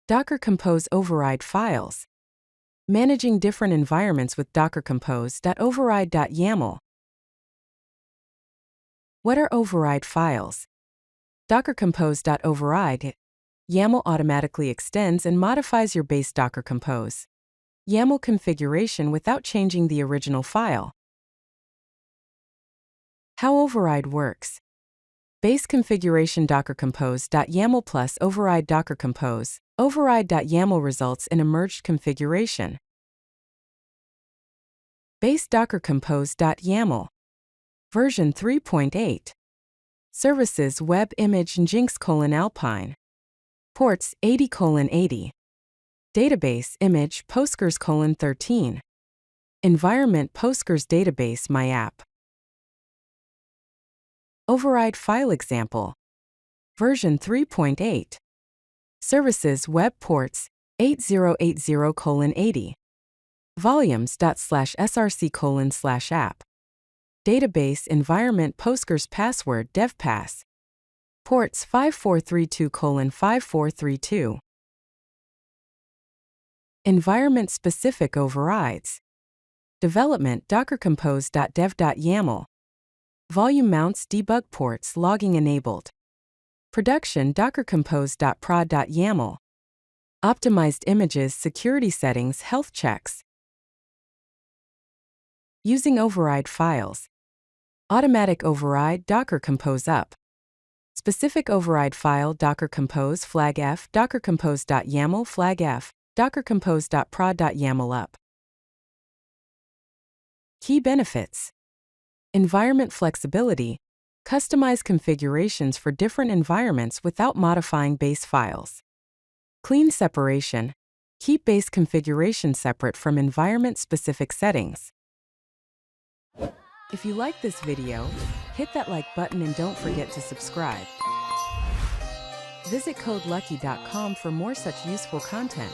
Docker-compose override files. Managing different environments with docker-compose.override.yml. What are override files? Docker-compose.override YAML automatically extends and modifies your base Docker Compose YAML configuration without changing the original file. How override works. Base configuration docker-compose.yml plus override docker-compose override.yml results in a merged configuration. Base docker-compose.yml version 3.8. Services web image Nginx:\Alpine. Ports 80:80. Database image Postgres:13. Environment Postgres database MyApp. Override file example. Version 3.8. Services web ports 8080:80. Volumes.src:/app. Database environment Postgres password devpass. Ports 5432:5432. Environment-specific overrides. Development docker-compose.dev.yml. Volume mounts debug ports logging enabled. Production docker-compose.prod.yml. Optimized images security settings health checks. Using override files. Automatic override docker-compose up. Specific override file docker-compose flag f docker-compose.yml flag f docker-compose.prod.yml up. Key benefits. Environment flexibility. Customize configurations for different environments without modifying base files. Clean separation. Keep base configuration separate from environment-specific settings. If you like this video, hit that like button and don't forget to subscribe. Visit CodeLucky.com for more such useful content.